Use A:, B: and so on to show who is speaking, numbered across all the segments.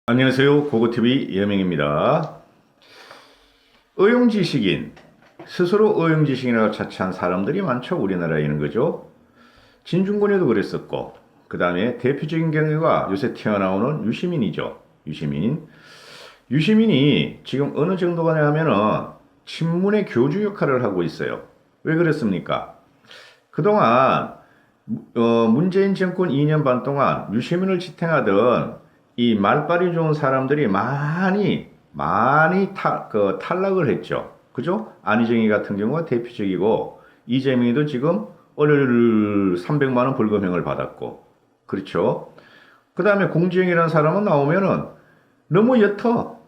A: 안녕하세요. 고고TV 예명입니다. 의용지식인, 스스로 의용지식인이라고 자처한 사람들이 많죠. 우리나라에는 그죠? 진중권에도 그랬었고, 그 다음에 대표적인 경우가 요새 튀어나오는 유시민이죠. 유시민. 유시민이 지금 어느 정도가 하면은 친문의 교주 역할을 하고 있어요. 왜 그랬습니까? 그동안 문재인 정권 2년 반 동안 유시민을 지탱하던 이 말빨이 좋은 사람들이 많이 탈락을 했죠. 그죠? 안희정이 같은 경우가 대표적이고, 이재명이도 지금 월 300만 원 벌금형을 받았고, 그렇죠? 그 다음에 공지영이라는 사람은 나오면은 너무 옅어.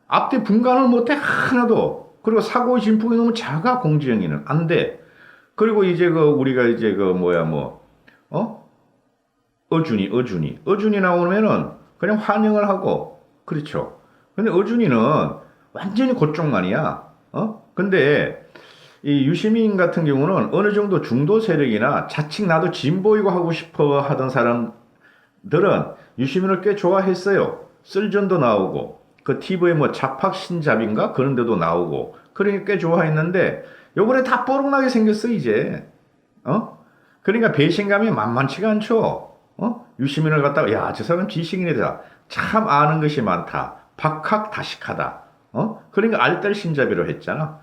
A: 앞뒤 분간을 못해 하나도. 그리고 사고의 진폭이 너무 작아. 공지영이는 안 돼. 그리고 이제 우리가 이제 어준이 나오면은 그냥 환영을 하고, 그렇죠. 근데 어준이는 완전히 그쪽만이야. 근데 이 유시민 같은 경우는 어느 정도 중도 세력이나 자칭 나도 진보이고 하고 싶어 하던 사람들은 유시민을 꽤 좋아했어요. 썰전도 나오고, 그 TV에 자팍신잡인가? 그런 데도 나오고, 그러니까 꽤 좋아했는데, 요번에 다 뽀록나게 생겼어, 이제. 그러니까 배신감이 만만치가 않죠. 유시민을 갖다가, 야, 저 사람 지식인이다. 참 아는 것이 많다. 박학다식하다. 그러니까 알뜰신잡이로 했잖아.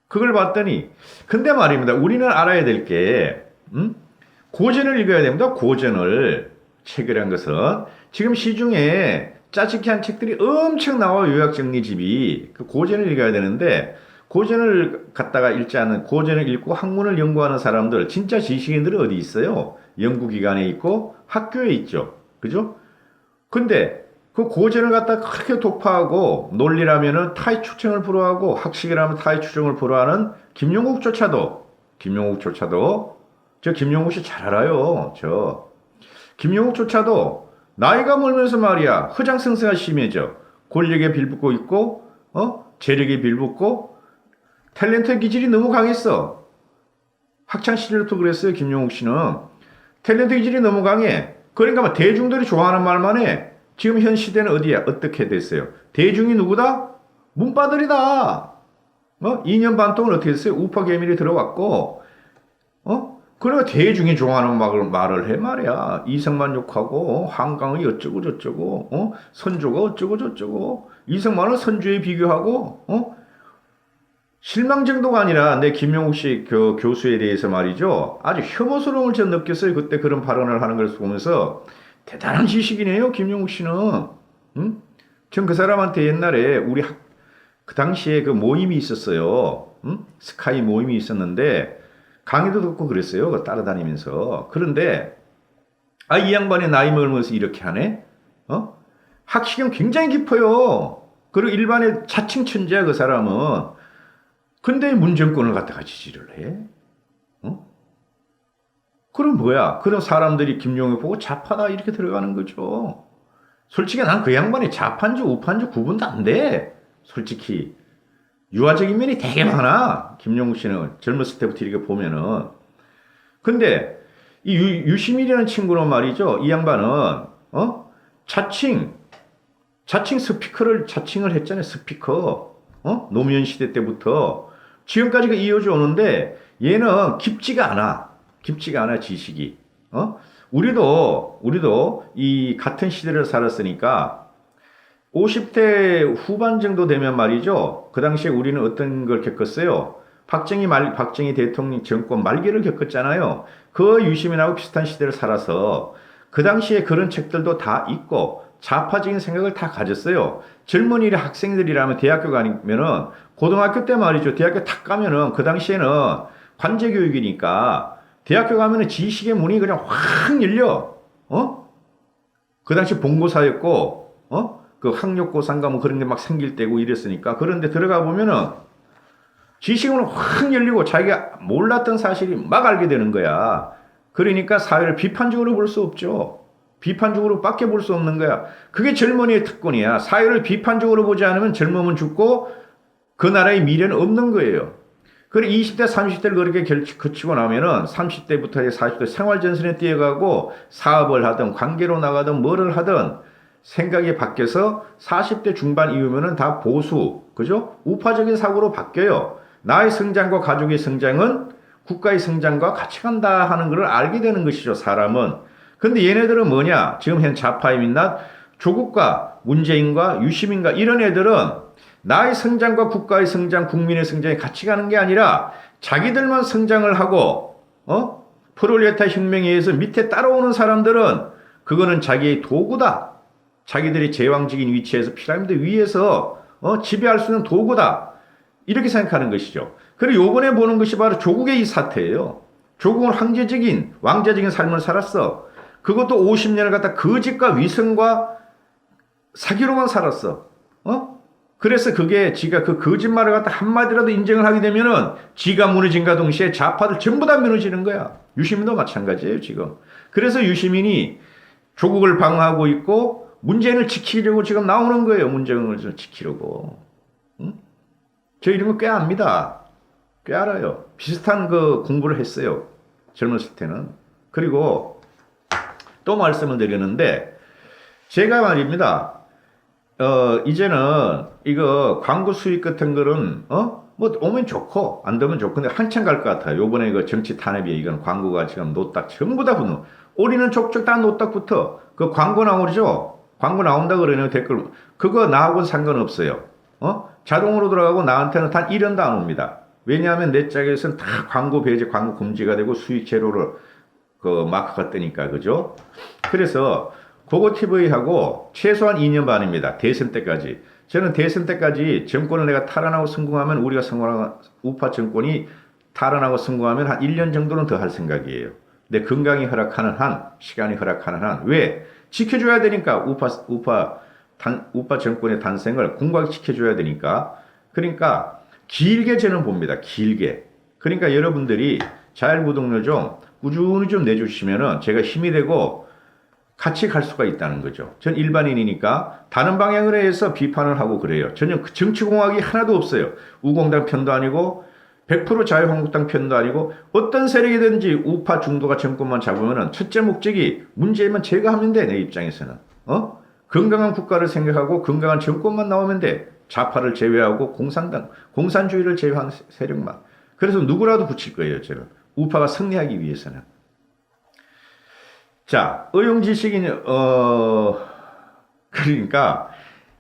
A: 그걸 봤더니, 근데 말입니다. 우리는 알아야 될 게, 고전을 읽어야 됩니다. 고전을. 책을 한 것은. 지금 시중에 짜집기한 책들이 엄청 나와요. 요약정리집이. 그 고전을 읽어야 되는데, 고전을 갖다가 읽지 않는, 고전을 읽고 학문을 연구하는 사람들, 진짜 지식인들은 어디 있어요? 연구기관에 있고 학교에 있죠. 그죠? 근데 그 고전을 갖다가 그렇게 독파하고 논리라면은 타의 추정을 불허하고 학식이라면 타의 추정을 불허하는 김용국조차도 저 김용국 씨 잘 알아요. 김용국조차도 나이가 멀면서 말이야 허장성세가 심해져. 권력에 빌붙고 있고 재력에 빌붙고 탤런트 기질이 너무 강했어. 학창 시절부터 그랬어요. 김용국 씨는 탤런트 기질이 너무 강해. 그러니까 대중들이 좋아하는 말만 해. 지금 현 시대는 어디야? 어떻게 됐어요? 대중이 누구다? 문바들이다. 2년 반 동안 어떻게 됐어요? 우파 개미리 들어왔고, 그러니까 대중이 좋아하는 말을 해 말이야. 이승만 욕하고, 한강의 어쩌고 저쩌고, 선조가 어쩌고 저쩌고, 이승만은 선조에 비교하고, 실망 정도가 아니라 내 김용국 씨 교수에 대해서 말이죠. 아주 혐오스러움을 전 느꼈어요. 그때 그런 발언을 하는 걸 보면서 대단한 지식이네요. 김용국 씨는. 전 그 사람한테 옛날에 그 당시에 그 모임이 있었어요. 스카이 모임이 있었는데 강의도 듣고 그랬어요. 그 따라다니면서. 그런데 이 양반이 나이 먹으면서 이렇게 하네? 학식은 굉장히 깊어요. 그리고 일반의 자칭 천재야 그 사람은. 근데 문정권을 갖다가 지지를 해? 그럼 뭐야? 그런 사람들이 김용을 보고 좌파다 이렇게 들어가는 거죠. 솔직히 난 그 양반이 좌파인지 우파인지 구분도 안 돼. 솔직히. 유화적인 면이 되게 많아. 김용국 씨는 젊었을 때부터 이렇게 보면은. 근데 이 유시민이라는 친구는 말이죠. 이 양반은 자칭 자칭을 했잖아요. 스피커. 노무현 시대 때부터 지금까지가 이어져 오는데 얘는 깊지가 않아. 지식이. 우리도 이 같은 시대를 살았으니까 50대 후반 정도 되면 말이죠. 그 당시에 우리는 어떤 걸 겪었어요? 박정희 대통령 정권 말기를 겪었잖아요. 그 유시민하고 비슷한 시대를 살아서 그 당시에 그런 책들도 다 있고 좌파적인 생각을 다 가졌어요. 젊은이 학생들이라면 대학교 가면은 고등학교 때 말이죠. 대학교 탁 가면은 그 당시에는 관제교육이니까 대학교 가면은 지식의 문이 그냥 확 열려. 그 당시 본고사였고, 그 학력고사인가 뭐 그런 게 막 생길 때고 이랬으니까. 그런데 들어가 보면은 지식의 문이 확 열리고 자기가 몰랐던 사실이 막 알게 되는 거야. 그러니까 사회를 비판적으로 볼 수 없죠. 비판적으로 밖에 볼 수 없는 거야. 그게 젊은이의 특권이야. 사회를 비판적으로 보지 않으면 젊으면 죽고 그 나라의 미래는 없는 거예요. 그래 20대, 30대를 그렇게 거치고 나면은 30대부터 40대 생활전선에 뛰어가고 사업을 하든 관계로 나가든 뭐를 하든 생각이 바뀌어서 40대 중반 이후면은 다 보수, 그죠? 우파적인 사고로 바뀌어요. 나의 성장과 가족의 성장은 국가의 성장과 같이 간다 하는 걸 알게 되는 것이죠, 사람은. 근데 얘네들은 뭐냐? 지금 현 좌파의 민낯, 조국과 문재인과 유시민과 이런 애들은 나의 성장과 국가의 성장, 국민의 성장이 같이 가는 게 아니라 자기들만 성장을 하고, 프롤레타 혁명에 의해서 밑에 따라오는 사람들은 그거는 자기의 도구다. 자기들이 제왕적인 위치에서 피라미드 위에서 지배할 수 있는 도구다. 이렇게 생각하는 것이죠. 그리고 요번에 보는 것이 바로 조국의 이 사태예요. 조국은 왕자적인 삶을 살았어. 그것도 50년을 갖다 거짓과 위선과 사기로만 살았어. 그래서 그게 지가 그 거짓말을 갖다 한마디라도 인정을 하게 되면은 지가 무너진과 동시에 좌파들 전부 다 무너지는 거야. 유시민도 마찬가지예요, 지금. 그래서 유시민이 조국을 방어하고 있고 문재인을 지키려고 지금 나오는 거예요. 문재인을 지키려고. 응? 저 이런 거 꽤 압니다. 꽤 알아요. 비슷한 그 공부를 했어요. 젊었을 때는. 그리고 또 말씀을 드리는데 제가 말입니다. 이제는 이거 광고 수익 같은 거는 뭐 오면 좋고 안 되면 좋고 근데 한참 갈 것 같아요. 요번에 그 정치 탄압이 이건 광고가 지금 노딱 전부 다 붙는 우리는 족족 다 노딱부터 그 광고 나오죠. 광고 나온다 그러네요. 댓글 그거 나하고는 상관없어요. 자동으로 들어가고 나한테는 단 1원도 안 옵니다. 왜냐하면 내 짝에서는 다 광고 배제, 광고 금지가 되고 수익 제로를 그 마크가 뜨니까 그죠? 그래서 고고TV하고 최소한 2년 반입니다. 대선 때까지. 저는 대선 때까지 정권을 내가 탈환하고 성공하면 우리가 성공하는 우파 정권이 탈환하고 성공하면 한 1년 정도는 더 할 생각이에요. 내 건강이 허락하는 한, 시간이 허락하는 한. 왜? 지켜줘야 되니까 우파 정권의 탄생을 공고하게 지켜줘야 되니까. 그러니까 길게 저는 봅니다. 길게. 그러니까 여러분들이 자율구독료 좀 꾸준히 좀 내주시면은 제가 힘이 되고 같이 갈 수가 있다는 거죠. 전 일반인이니까 다른 방향으로 해서 비판을 하고 그래요. 전혀 정치공학이 하나도 없어요. 우공당 편도 아니고 100% 자유한국당 편도 아니고 어떤 세력이든지 우파 중도가 정권만 잡으면 첫째 목적이 문제만 제거하면 돼. 내 입장에서는. 건강한 국가를 생각하고 건강한 정권만 나오면 돼. 좌파를 제외하고 공산주의를 제외한 세력만. 그래서 누구라도 붙일 거예요. 저는. 우파가 승리하기 위해서는. 자, 의용지식인, 그러니까,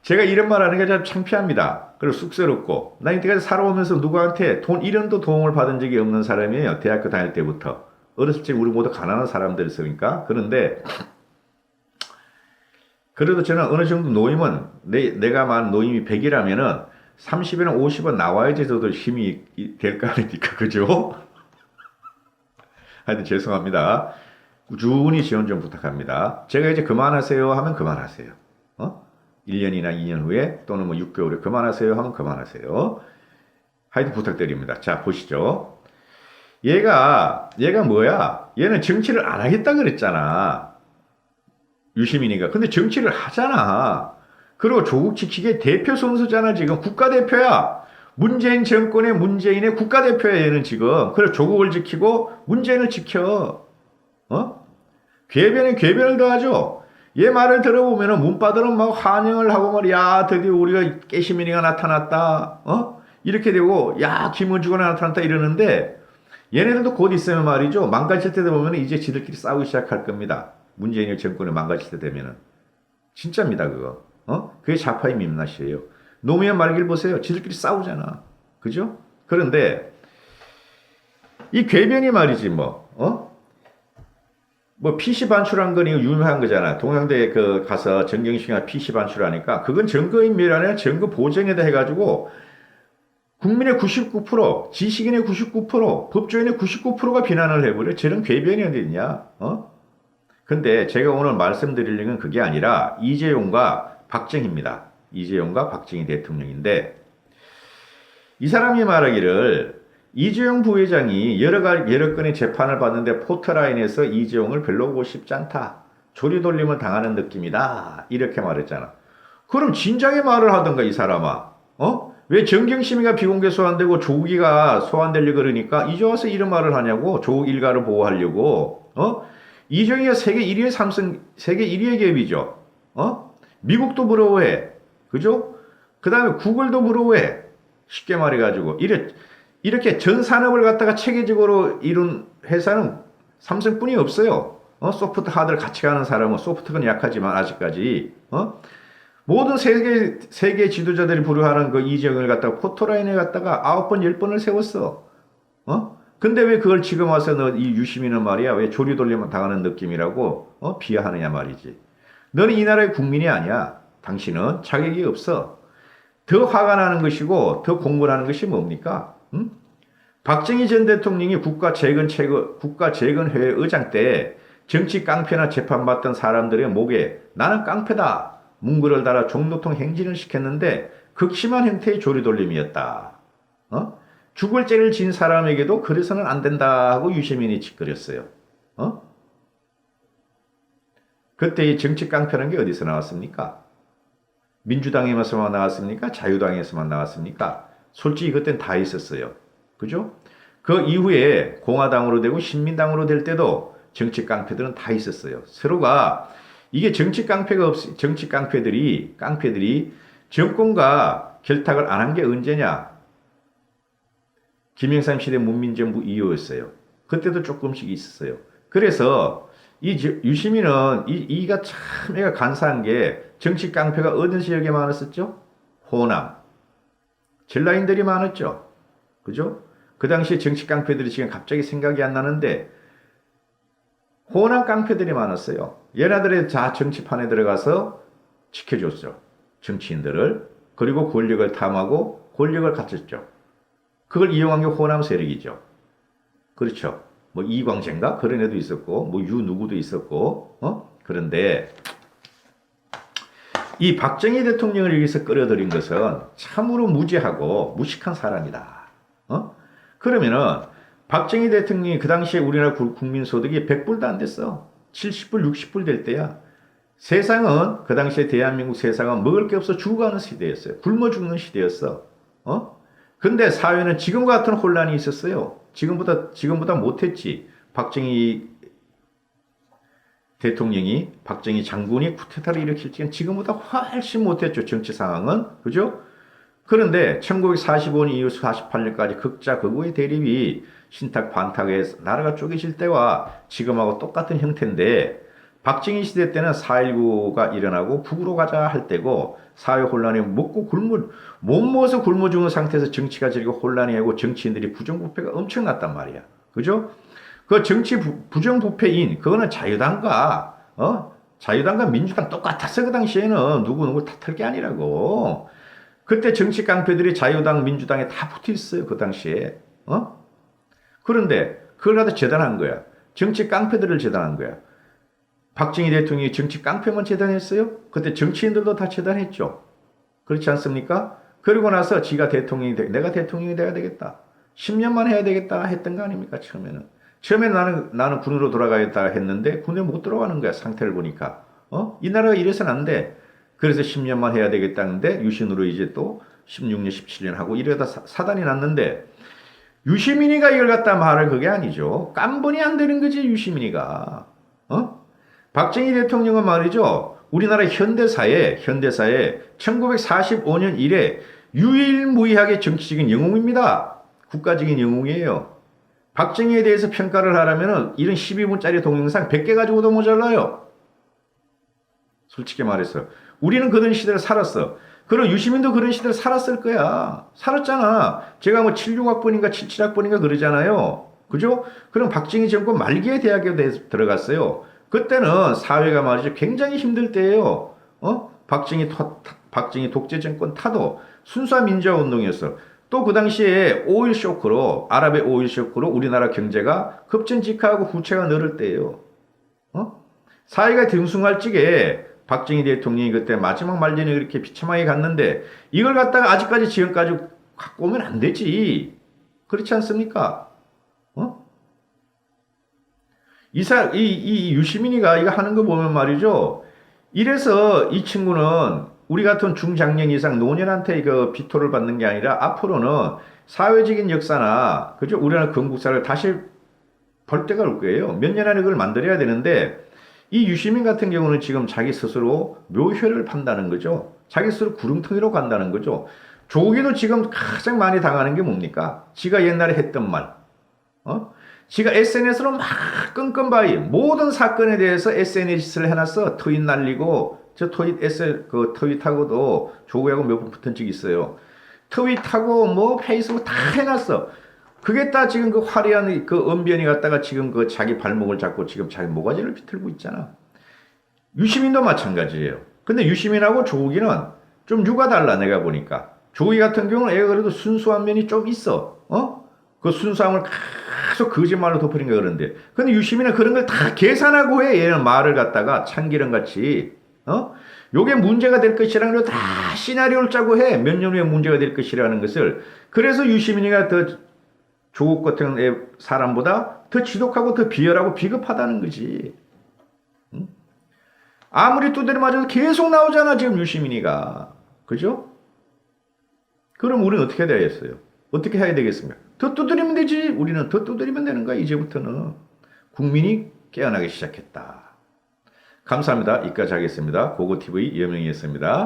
A: 제가 이런 말 하는 게 참 창피합니다. 그리고 쑥스럽고, 나 이때까지 살아오면서 누구한테 돈 1원도 도움을 받은 적이 없는 사람이에요. 대학교 다닐 때부터. 어렸을 때 우리 모두 가난한 사람들이었으니까. 그런데, 그래도 저는 어느 정도 노임은, 내가 말한 노임이 100이라면은, 30이나 50은 나와야지 저도 힘이 될 거 아닙니까? 그죠? 하여튼 죄송합니다. 꾸준히 지원 좀 부탁합니다. 제가 이제 그만하세요 하면 그만하세요. 1년이나 2년 후에 또는 뭐 6개월 후에 그만하세요 하면 그만하세요. 하여튼 부탁드립니다. 자, 보시죠. 얘가 뭐야? 얘는 정치를 안 하겠다 그랬잖아. 유시민이가. 근데 정치를 하잖아. 그리고 조국 지키기의 대표 선수잖아. 지금 국가대표야. 문재인 정권의 문재인의 국가대표야. 얘는 지금. 그래서 조국을 지키고 문재인을 지켜. 궤변에 궤변을 더하죠. 얘 말을 들어보면은 문바들은 막 환영을 하고 말이야 드디어 우리가 깨시민이가 나타났다. 이렇게 되고 야 김은주가 나타났다 이러는데 얘네들도 곧 있으면 말이죠. 망가질 때 되면 이제 지들끼리 싸우기 시작할 겁니다. 문재인의 정권을 망가질 때 되면은 진짜입니다 그거. 그게 좌파의 민낯이에요. 노무현 말길 보세요. 지들끼리 싸우잖아. 그죠? 그런데 이 궤변이 말이지 뭐 PC 반출한 건 이거 유명한 거잖아. 동양대 가서 정경심이가 PC 반출하니까 그건 증거인멸 아니라 증거 보정에다 해가지고 국민의 99%, 지식인의 99%, 법조인의 99%가 비난을 해버려. 저런 궤변이 어디 있냐? 근데 제가 오늘 말씀드리는 건 그게 아니라 이재용과 박정희입니다. 이재용과 박정희 대통령인데 이 사람이 말하기를 이재용 부회장이 여러 건의 재판을 받는데 포털라인에서 이재용을 별로 보고 싶지 않다. 조리돌림을 당하는 느낌이다. 이렇게 말했잖아. 그럼 진작에 말을 하던가 이 사람아. 왜 정경심이가 비공개 소환되고 조국이가 소환되려고 그러니까 이제 와서 이런 말을 하냐고. 조국 일가를 보호하려고. 이재용이가 세계 1위의 기업이죠. 미국도 부러워해. 그죠? 그 다음에 구글도 부러워해. 쉽게 말해가지고. 이렇게 전 산업을 갖다가 체계적으로 이룬 회사는 삼성뿐이 없어요. 소프트 하드를 같이 가는 사람은 소프트는 약하지만 아직까지. 모든 세계 지도자들이 부러워하는 그 이정을 갖다가 포토라인에 갖다가 9번, 10번을 세웠어. 근데 왜 그걸 지금 와서 너 이 유시민은 말이야, 왜 조리돌림 당하는 느낌이라고, 비하하느냐 말이지. 너는 이 나라의 국민이 아니야. 당신은 자격이 없어. 더 화가 나는 것이고, 더 공부를 하는 것이 뭡니까? 응? 박정희 전 대통령이 국가재건회의 의장 때 정치 깡패나 재판받던 사람들의 목에 나는 깡패다. 문구를 달아 종로통 행진을 시켰는데 극심한 형태의 조리돌림이었다. 죽을 죄를 지은 사람에게도 그래서는 안 된다 하고 유시민이 짓거렸어요. 그때 이 정치 깡패라는 게 어디서 나왔습니까? 민주당에서만 나왔습니까? 자유당에서만 나왔습니까? 솔직히 그땐 다 있었어요. 그죠? 그 이후에 공화당으로 되고 신민당으로 될 때도 정치 깡패들은 다 있었어요. 서로가 이게 정치 깡패들이 정권과 결탁을 안 한 게 언제냐? 김영삼 시대 문민정부 이후였어요. 그때도 조금씩 있었어요. 그래서 이 유시민은 이가 참 애가 간사한 게 정치 깡패가 어느 지역에 많았었죠? 호남. 전라인들이 많았죠. 그죠? 그 당시에 정치 깡패들이 지금 갑자기 생각이 안 나는데 호남 깡패들이 많았어요. 얘네들이 다 정치판에 들어가서 지켜줬죠. 정치인들을. 그리고 권력을 탐하고 권력을 갖췄죠. 그걸 이용한 게 호남 세력이죠. 그렇죠. 뭐 이광재인가? 그런 애도 있었고 뭐 누구도 있었고 그런데 이 박정희 대통령을 여기서 끌어들인 것은 참으로 무지하고 무식한 사람이다. 그러면은 박정희 대통령이 그 당시에 우리나라 국민소득이 100불도 안 됐어. 70불, 60불 될 때야. 세상은 그 당시에 대한민국 세상은 먹을 게 없어 죽어가는 시대였어요. 굶어 죽는 시대였어. 근데 사회는 지금과 같은 혼란이 있었어요. 지금보다 못했지. 박정희 장군이 쿠데타를 일으킬 적엔 지금보다 훨씬 못했죠. 정치 상황은. 그죠? 그런데 1945년 이후 48년까지 극자극우의 대립이 신탁 반탁에서 나라가 쪼개질 때와 지금하고 똑같은 형태인데 박정희 시대 때는 4.19가 일어나고 북으로 가자 할 때고 사회 혼란이 못 먹어서 굶어 죽은 상태에서 정치가 저리고 혼란이 하고 정치인들이 부정부패가 엄청났단 말이야. 그죠? 그 정치 부정부패인 그거는 자유당과 민주당 똑같았어. 그 당시에는 누구 탓할 게 아니라고. 그때 정치 깡패들이 자유당 민주당에 다 붙어 있어요. 그 당시에. 그런데 그걸 갖다 재단한 거야. 정치 깡패들을 재단한 거야. 박정희 대통령이 정치 깡패만 재단했어요? 그때 정치인들도 다 재단했죠. 그렇지 않습니까? 그러고 나서 내가 대통령이 돼야 되겠다. 10년만 해야 되겠다 했던 거 아닙니까? 처음에는 나는 군으로 돌아가겠다 했는데 군에 못 들어가는 거야. 상태를 보니까. 이 나라가 이래서는 안 돼. 그래서 10년만 해야 되겠다는데 유신으로 이제 또 16년, 17년 하고 이러다 사단이 났는데 유시민이가 이걸 갖다 말할 그게 아니죠. 깜번이 안 되는 거지 유시민이가. 박정희 대통령은 말이죠. 우리나라 현대사에 1945년 이래 유일무이하게 정치적인 영웅입니다. 국가적인 영웅이에요. 박정희에 대해서 평가를 하려면 이런 12분짜리 동영상 100개 가지고도 모자라요. 솔직히 말해서. 우리는 그런 시대를 살았어. 그럼 유시민도 그런 시대를 살았을 거야. 살았잖아. 제가 뭐 76학번인가 77학번인가 그러잖아요. 그죠? 그럼 박정희 정권 말기에 대학에 들어갔어요. 그때는 사회가 말이죠. 굉장히 힘들 때예요. 박정희 독재 정권 타도 순수한 민주화 운동이었어. 또 그 당시에 아랍의 오일 쇼크로 우리나라 경제가 급전직하하고 부채가 늘을 때예요. 사회가 등숭할 적에 박정희 대통령이 그때 마지막 말년에 그렇게 비참하게 갔는데 이걸 갖다가 아직까지 지금까지 갖고 오면 안 되지. 그렇지 않습니까? 이 유시민이가 이거 하는 거 보면 말이죠. 이래서 이 친구는 우리 같은 중장년 이상 노년한테 그 비토를 받는 게 아니라 앞으로는 사회적인 역사나 그죠? 우리나라 건국사를 다시 볼 때가 올 거예요. 몇 년 안에 그걸 만들어야 되는데 이 유시민 같은 경우는 지금 자기 스스로 묘혈을 판다는 거죠. 자기 스스로 구름텅이로 간다는 거죠. 조국이도 지금 가장 많이 당하는 게 뭡니까? 지가 옛날에 했던 말. 지가 SNS로 막 끙끙바이 모든 사건에 대해서 SNS를 해놨어. 트윗 날리고 저 그 트윗하고도 조국하고 몇 번 붙은 적이 있어요. 트윗하고 뭐 페이스북 다 해놨어. 그게 다 지금 그 화려한 그 언변이 갖다가 지금 그 자기 발목을 잡고 지금 자기 모가지를 비틀고 있잖아. 유시민도 마찬가지예요. 근데 유시민하고 조국이는 좀 유가 달라 내가 보니까. 조국이 같은 경우는 애가 그래도 순수한 면이 좀 있어. 그 순수함을 계속 거짓말로 덮으니까 그런데. 근데 유시민은 그런 걸 다 계산하고 해. 얘는 말을 갖다가 참기름 같이. 요게 문제가 될 것이라는 걸 다 시나리오를 짜고 해. 몇 년 후에 문제가 될 것이라는 것을. 그래서 유시민이가 더 조국 같은 사람보다 더 지독하고 더 비열하고 비겁하다는 거지. 아무리 두드려 맞아도 계속 나오잖아 지금 유시민이가. 그죠? 그럼 우리는 어떻게 해야 되겠어요? 어떻게 해야 되겠습니까? 더 두드리면 되지. 우리는 더 두드리면 되는 거야. 이제부터는. 국민이 깨어나기 시작했다. 감사합니다. 이까지 하겠습니다. 고고TV 이현명이었습니다.